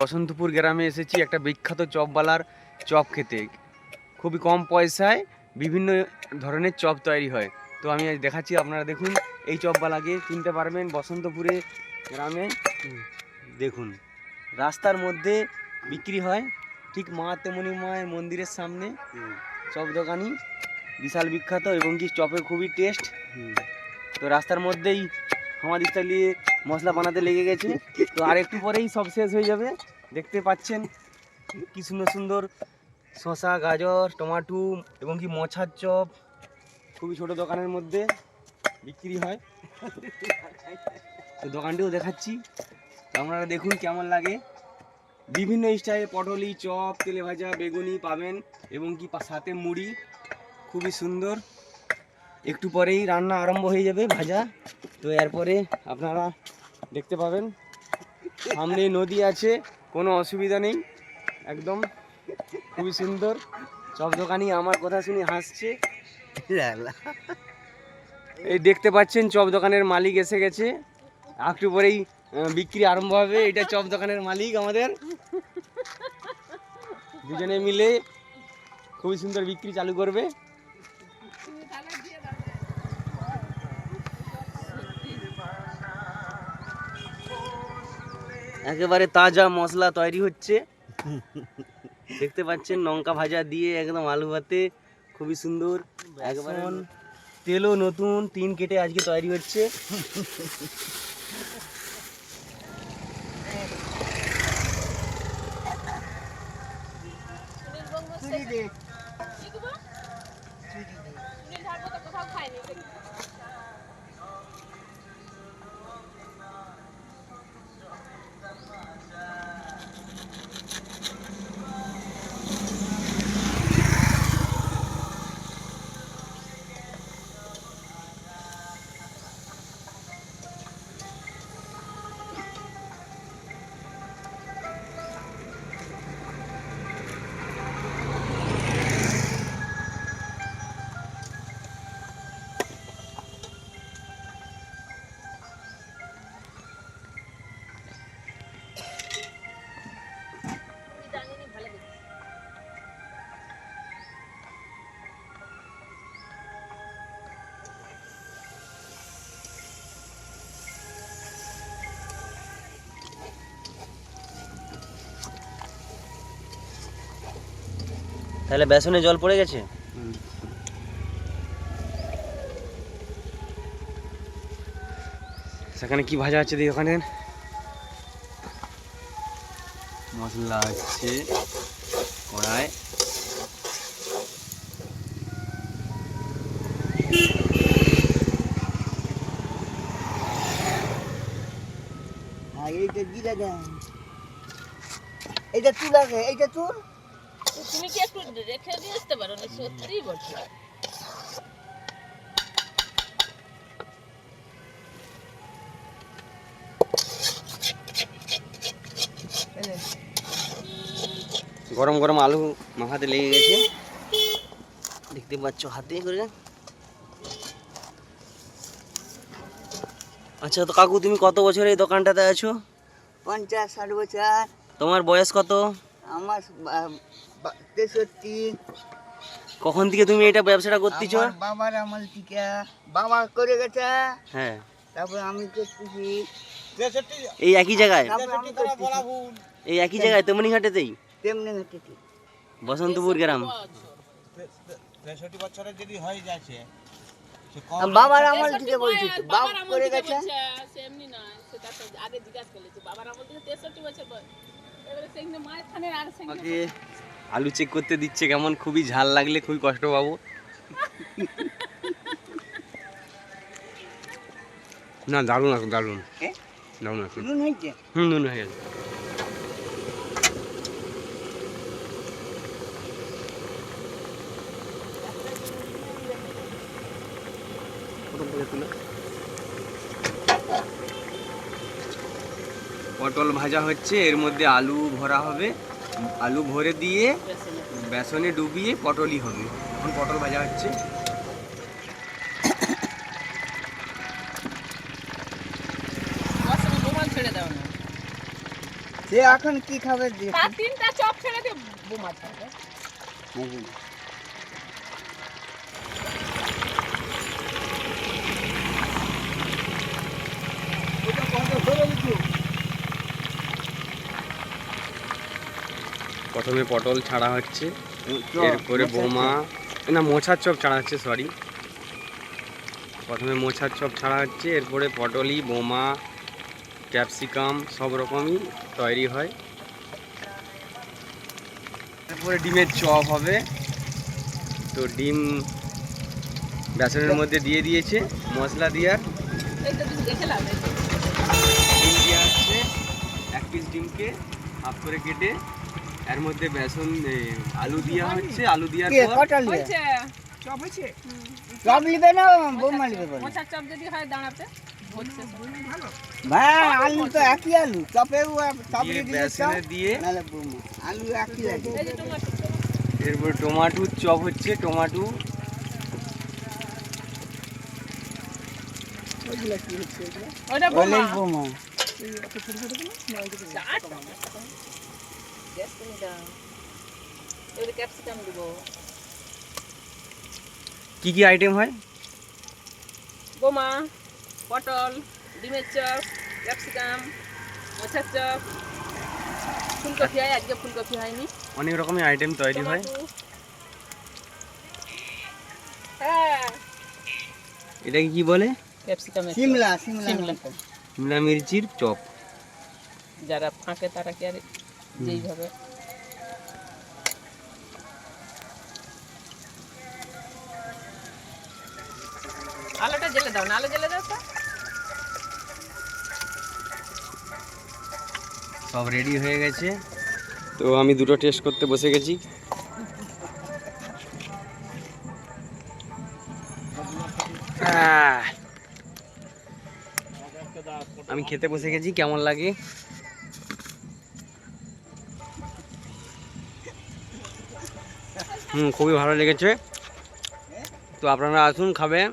বসন্তপুর গ্রামে এসেছি একটা বিখ্যাত চপওয়ালার চপ খেতে। খুবই কম পয়সায় বিভিন্ন ধরনের চপ তৈরি হয়। তো আমি আজ দেখাচ্ছি, আপনারা দেখুন। এই চপওয়ালাকে চিনতে পারবেন বসন্তপুরে গ্রামে। দেখুন, রাস্তার মধ্যে বিক্রি হয়, ঠিক মা তেমনি মায়ের মন্দিরের সামনে চপ দোকানি, বিশাল বিখ্যাত এবং কি চপে খুবই টেস্ট। তো রাস্তার মধ্যেই আমাদের চালিয়ে মশলা বানাতে লেগে গেছে। তো আর একটু পরেই সব শেষ হয়ে যাবে। দেখতে পাচ্ছেন কি সুন্দর সুন্দর শসা, গাজর, টমাটো এবং কি মোছার চপ খুবই ছোট দোকানের মধ্যে বিক্রি হয়। তো দোকানটিও দেখাচ্ছি, তো আপনারা দেখুন কেমন লাগে। বিভিন্ন স্টাইলে পটলি, চপ, তেলে ভাজা, বেগুনি পাবেন এবং কি সাথে মুড়ি, খুবই সুন্দর। একটু পরেই রান্না আরম্ভ হয়ে যাবে, ভাজা। তো এরপরে আপনারা দেখতে পাবেন সামনে নদী আছে, কোনো অসুবিধা নেই, একদম খুবই সুন্দর। চপ দোকানি আমার কথা শুনে হাসছে। এই দেখতে পাচ্ছেন চপ দোকানের মালিক এসে গেছে, একটু পরেই বিক্রি আরম্ভ হবে। এটা চপ দোকানের মালিক আমাদের, দুজনে মিলে খুবই সুন্দর বিক্রি চালু করবে। একেবারে তাজা মশলা তৈরি হচ্ছে, দেখতে পাচ্ছেন লঙ্কা ভাজা দিয়ে একদম আলু ভাতে, খুবই সুন্দর। একবার তেলও নতুন, তিন কেটে আজকে তৈরি হচ্ছে। তাহলে বেসনে জল পড়ে গেছে। সেখানে কি ভাজা আছে দেখি, ওখানে মশলা আছে কড়াই। এইটা জিরা দেন, এইটা চুল আছে, এইটা চুল। তুমি কি একটু রেখে দিয়ে আসতে পারো না? সত্যিই বলছি। গরম গরম আলু মাখাতে লেগে গেছে, দেখতে পাচ্ছ হাতে করে। আচ্ছা, তো কাকু তুমি কত বছর এই দোকানটাতে আছো? 50-60 বছর। তোমার বয়স কত? আমার 63। কখন থেকে তুমি এটা ব্যবসাটা করতেছো? আমার বাবার আমল থেকে বাবা করে গেছে, হ্যাঁ। তারপর আমি করতেছি। এই একই জায়গায়? তারপর আমি করতেছি। এই একই জায়গায় তেমনি ঘাটেতেই? তেমনি নাকি বসন্তপুর গ্রাম। 63 বছরের যদি হয়ে যাচ্ছে, বাবার আমল থেকে বলছি, বাবা করে গেছে। এমনি না, সেটা তো আগে জিজ্ঞাসা করেছি। বাবার আমল থেকে 63 বছর বয়স। এবারে সেখানে মায়ের খানের আর সেখানে আমাকে আলু চেক করতে দিচ্ছে কেমন, খুবই ঝাল লাগলে খুবই কষ্ট পাবো। না, দারুণ আছে, দারুণ দারুণ আছে। নুন হয়েছে? নুন হয়ে গেছে। পটল ভাজা হচ্ছে, এর মধ্যে আলু ভরা হবে, আলু ভরে দিয়ে বেসনে ডুবিয়ে পটলই হবে। এখন পটল ভাজা হচ্ছে। ছেড়ে দাও না। এ এখন কি খাবে দেখি। তার 3টা চপ ছেড়ে দিয়ে বোমা ছাড়বে। প্রথমে পটল ছাড়া হচ্ছে, এরপরে বোমা না মোছার চপ ছাড়া হচ্ছে, সরি। প্রথমে মোছার চপ ছাড়া হচ্ছে, এরপরে পটলি, বোমা, ক্যাপসিকাম সব রকমই তৈরি হয়। এরপরে ডিমের চপ হবে। তো ডিম বেসনের মধ্যে দিয়ে দিয়েছে মশলা দেওয়ার। এইটা তুমি দেখে লাও। ডিম দেওয়া হচ্ছে, 1 পিস ডিমকে হাফ করে কেটে এর মধ্যে বেসন আলু দেওয়া হচ্ছে। আলু দেওয়ার কে পর কটা লিবে? হয়েছে চপ হয়েছে চপ লিবে না বোমা লিবে বলে? মোচার চপ যদি হয় দাঁড়াতে হচ্ছে ভালো। ভাই আলু তো একই আলু, চপেও চপ দিয়ে দিয়ে বেসনে দিয়ে নালে বোমা আলু একই লাগে। এই যে টমেটো এরপর টমাটোর চপ হচ্ছে। টমাটো ওটা বোমা ওলেই বোমা। গ্যাস করে দাও এবারে ক্যাপসিকাম দিব কি কি আইটেম হয়? বোমা পটল ডিমের চপ ক্যাপসিকাম মোচার চপ ফুলকপি হয় আজকে ফুলকপি হয়নি অনেক রকমের আইটেম তৈরি হয়। টমেটো হ্যাঁ এটাকে কি বলে? ক্যাপসিকাম সিমলা সিমলা সিমলা। শিমলা মির্চির চপ। যারা ফাঁকে তারা কি আর যেইভাবে আলোটা জ্বেলে দাও না আলো জ্বেলে দাও তো সব রেডি হয়ে গেছে। তো আমি দুটো টেস্ট করতে বসে গেছি। আমি খেতে বসে গেছি, কেমন লাগে? খুবই ভালো লেগেছে। তো আপনারা আসুন, খাবেন।